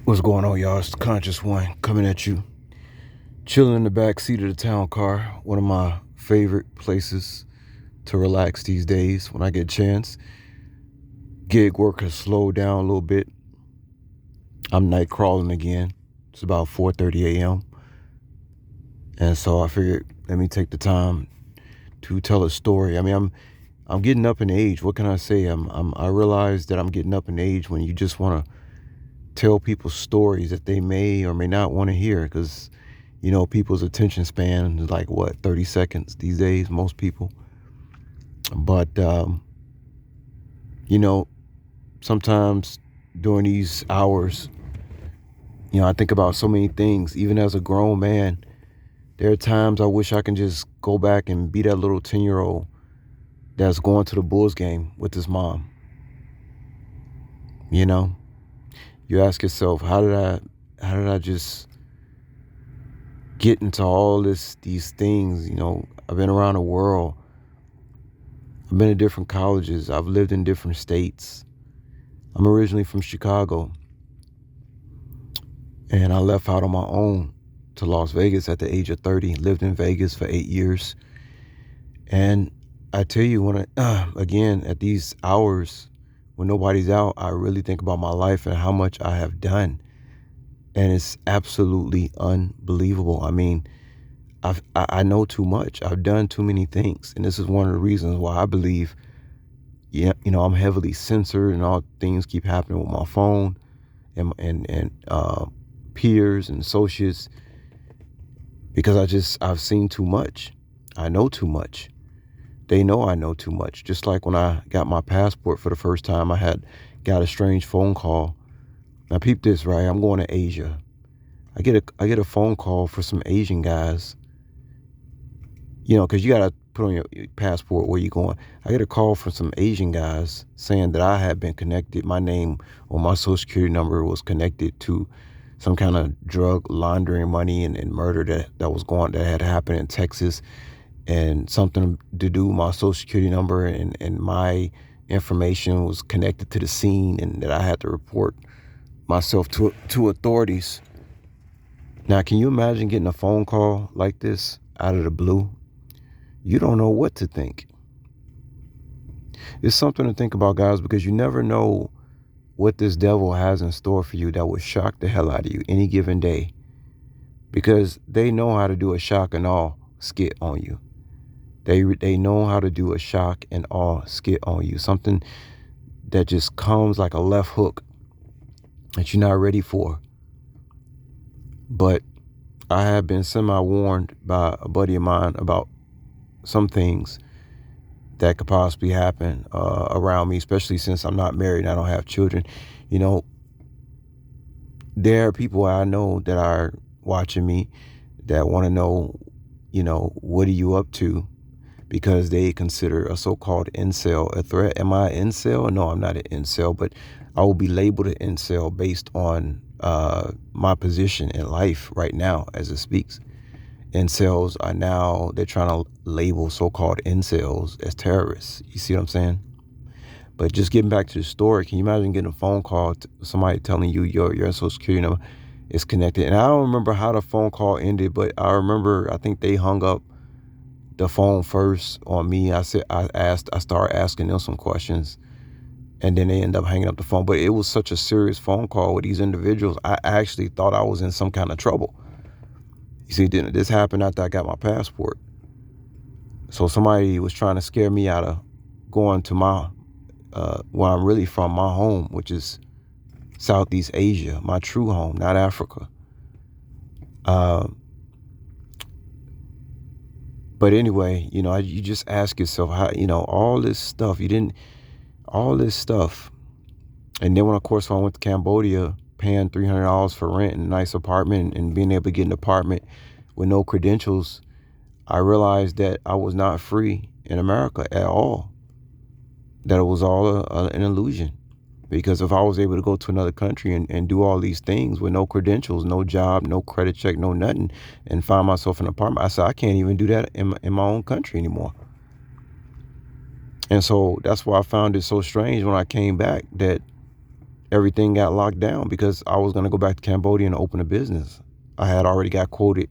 What's going on, y'all? It's the Conscious One coming at you. Chilling in the back seat of the town car. One of my favorite places to relax these days when I get a chance. Gig work has slowed down a little bit. I'm night crawling again. It's about 4:30 a.m. And so I figured, let me take the time to tell a story. I mean, I'm getting up in age. What can I say? I realize that I'm getting up in age when you just want to tell people stories that they may or may not want to hear, because people's attention span is like, what, 30 seconds these days, most people. But you know sometimes during these hours, I think about so many things. Even as a grown man, there are times I wish I can just go back and be that little 10-year-old that's going to the Bulls game with his mom. You ask yourself, how did I just get into all these things? I've been around the world. I've been to different colleges. I've lived in different states. I'm originally from Chicago, and I left out on my own to Las Vegas at the age of 30. Lived in Vegas for 8 years. And I tell you, again, at these hours when nobody's out, I really think about my life and how much I have done. And it's absolutely unbelievable. I mean, I know too much. I've done too many things. And this is one of the reasons why I believe, I'm heavily censored and all things keep happening with my phone and peers and associates, because I've seen too much. I know too much. They know I know too much. Just like when I got my passport for the first time, I got a strange phone call. Now peep this, right? I'm going to Asia. I get a phone call for some Asian guys. Because you got to put on your passport where you're going. I get a call from some Asian guys saying that I had been connected. My name or my social security number was connected to some kind of drug laundering money and murder that had happened in Texas, and something to do with my social security number and my information was connected to the scene, and that I had to report myself to authorities. Now, can you imagine getting a phone call like this out of the blue? You don't know what to think. It's something to think about, guys, because you never know what this devil has in store for you that will shock the hell out of you any given day, because they know how to do a shock and awe skit on you. They know how to do a shock and awe skit on you, something that just comes like a left hook that you're not ready for. But I have been semi-warned by a buddy of mine about some things that could possibly happen around me, especially since I'm not married and I don't have children. There are people I know that are watching me that want to know, what are you up to? Because they consider a so-called incel a threat. Am I an incel? No, I'm not an incel, but I will be labeled an incel based on my position in life right now as it speaks. Incels they're trying to label so-called incels as terrorists. You see what I'm saying? But just getting back to the story, can you imagine getting a phone call to somebody telling you your social security number is connected? And I don't remember how the phone call ended, but I think they hung up the phone first on me. I started asking them some questions, and then they end up hanging up the phone. But it was such a serious phone call with these individuals, I actually thought I was in some kind of trouble. You see, this happened after I got my passport. So somebody was trying to scare me out of going to my, where I'm really from, my home, which is Southeast Asia, my true home, not Africa. But anyway, you just ask yourself how, all this stuff, all this stuff. And then when I went to Cambodia, paying $300 for rent in a nice apartment and being able to get an apartment with no credentials, I realized that I was not free in America at all. That it was all an illusion. Because if I was able to go to another country and do all these things with no credentials, no job, no credit check, no nothing, and find myself in an apartment, I said, I can't even do that in my own country anymore. And so that's why I found it so strange when I came back that everything got locked down because I was going to go back to Cambodia and open a business. I had already got quoted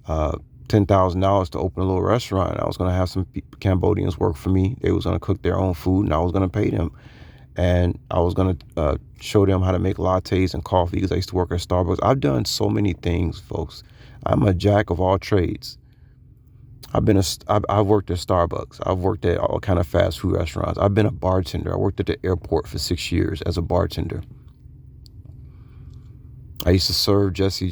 $10,000 to open a little restaurant. I was going to have some Cambodians work for me. They was going to cook their own food, and I was going to pay them. And I was going to show them how to make lattes and coffee because I used to work at Starbucks. I've done so many things, folks. I'm a jack of all trades. I've worked at Starbucks. I've worked at all kind of fast food restaurants. I've been a bartender. I worked at the airport for 6 years as a bartender. I used to serve Jesse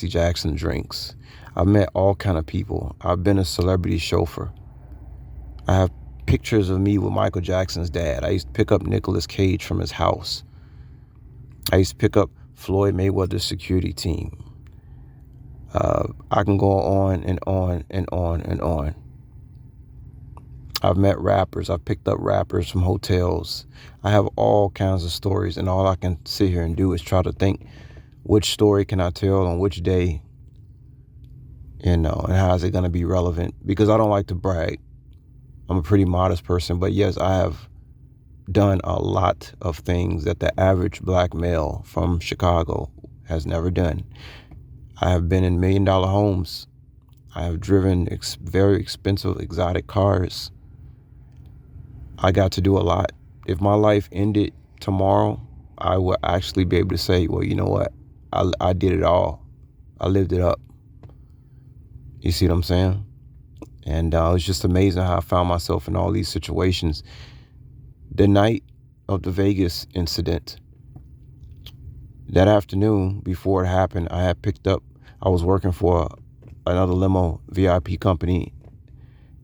Jackson drinks. I've met all kind of people. I've been a celebrity chauffeur. I have pictures of me with Michael Jackson's dad. I used to pick up Nicolas Cage from his house. I used to pick up Floyd Mayweather's security team. I can go on and on and on and on. I've met rappers. I've picked up rappers from hotels. I have all kinds of stories, and all I can sit here and do is try to think, which story can I tell on which day, and how is it going to be relevant? Because I don't like to brag. I'm a pretty modest person, but yes, I have done a lot of things that the average black male from Chicago has never done. I have been in $1 million homes. I have driven very expensive exotic cars. I got to do a lot. If my life ended tomorrow, I would actually be able to say, well, you know what? I did it all. I lived it up. You see what I'm saying? And it was just amazing how I found myself in all these situations. The night of the Vegas incident, that afternoon before it happened, I was working for another limo VIP company,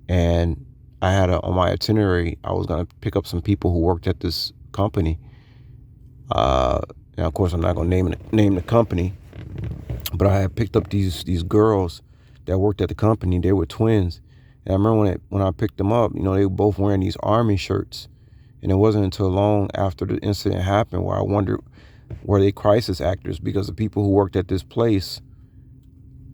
and I had on my itinerary, I was going to pick up some people who worked at this company. And of course, I'm not going to name the company, but I had picked up these girls that worked at the company. They were twins. And I remember when I picked them up, they were both wearing these army shirts. And it wasn't until long after the incident happened where I wondered, were they crisis actors? Because the people who worked at this place,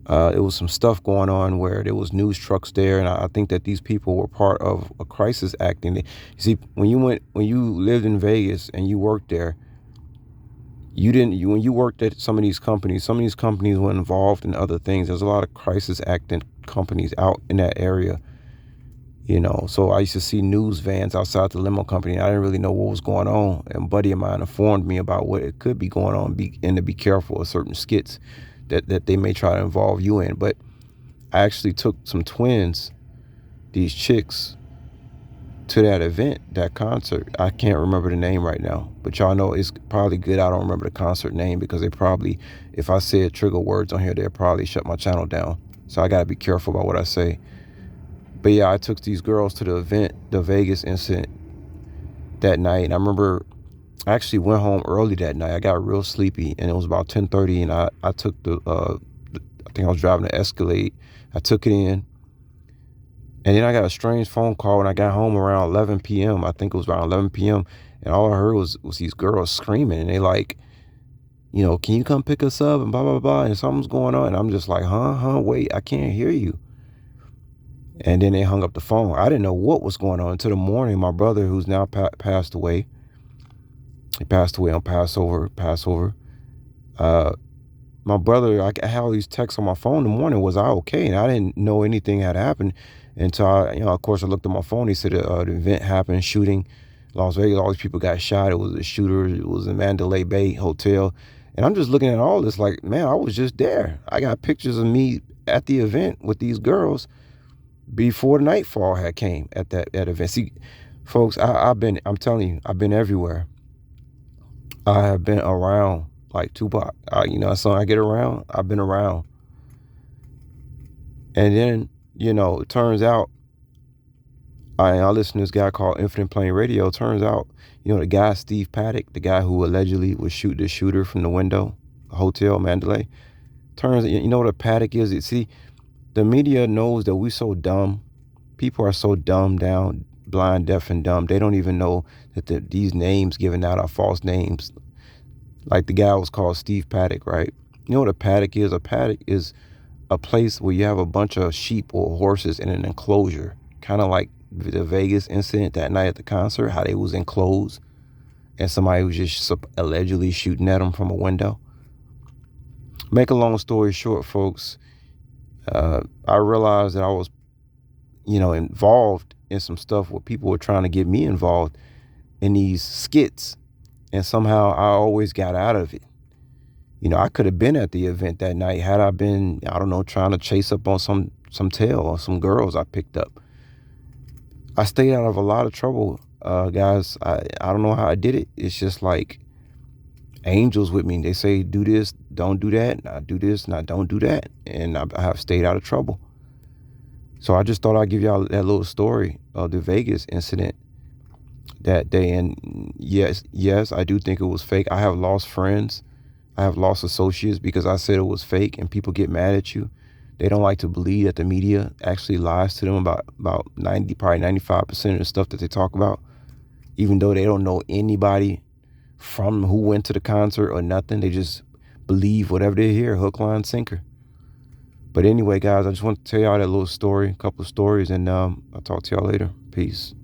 it was some stuff going on where there was news trucks there, and I think that these people were part of a crisis acting. You see, when you lived in Vegas and you worked there, when you worked at some of these companies were involved in other things. There's a lot of crisis acting companies out in that area. So I used to see news vans outside the limo company. I didn't really know what was going on. And a buddy of mine informed me about what it could be going on, and to be careful of certain skits that they may try to involve you in. But I actually took some twins, these chicks, to that event, that concert. I can't remember the name right now, but y'all know it's probably good I don't remember the concert name, because they probably, if I said trigger words on here, they'll probably shut my channel down. So I got to be careful about what I say. But yeah, I took these girls to the event, the Vegas incident, that night. And I remember I actually went home early that night. I got real sleepy, and it was about 10:30, and I took I think I was driving the Escalade. I took it in, and then I got a strange phone call when I got home around 11 p.m. I think it was around 11 p.m. And all I heard was these girls screaming, and they like, can you come pick us up, and blah, blah, blah, and something's going on. And I'm just like, wait, I can't hear you. And then they hung up the phone. I didn't know what was going on until the morning. My brother, who's now passed away, he passed away on Passover. My brother, I had all these texts on my phone in the morning. Was I okay? And I didn't know anything had happened until of course, I looked at my phone. He said the event happened, shooting, Las Vegas. All these people got shot. It was a shooter. It was in Mandalay Bay Hotel. And I'm just looking at all this like, man, I was just there. I got pictures of me at the event with these girls before nightfall had came at that event. See, folks, I'm telling you, I've been everywhere. I have been around like Tupac. So I get around, I've been around. And then, it turns out, I listen to this guy called Infinite Plane Radio. It turns out, the guy, Steve Paddock, the guy who allegedly would shoot the shooter from the window, Hotel Mandalay. Turns, what a Paddock is? See, the media knows that we're so dumb. People are so dumbed down, blind, deaf, and dumb. They don't even know that these names given out are false names. Like the guy was called Steve Paddock, right? You know what a paddock is? A paddock is a place where you have a bunch of sheep or horses in an enclosure. Kind of like the Vegas incident that night at the concert, how they was enclosed and somebody was just allegedly shooting at them from a window. Make a long story short, folks, I realized that I was, involved in some stuff where people were trying to get me involved in these skits, and somehow I always got out of it. I could have been at the event that night had I been, I don't know, trying to chase up on some tail or some girls I picked up. I stayed out of a lot of trouble, guys. I don't know how I did it. It's just like angels with me. They say, do this, don't do that. I do this, and I don't do that. And I have stayed out of trouble. So I just thought I'd give y'all that little story of the Vegas incident that day. And yes, I do think it was fake. I have lost friends. I have lost associates because I said it was fake, and people get mad at you. They don't like to believe that the media actually lies to them about 90, probably 95% of the stuff that they talk about, even though they don't know anybody from who went to the concert or nothing. They just believe whatever they hear, hook, line, sinker. But anyway, guys, I just want to tell y'all that little story, a couple of stories, and I'll talk to y'all later. Peace.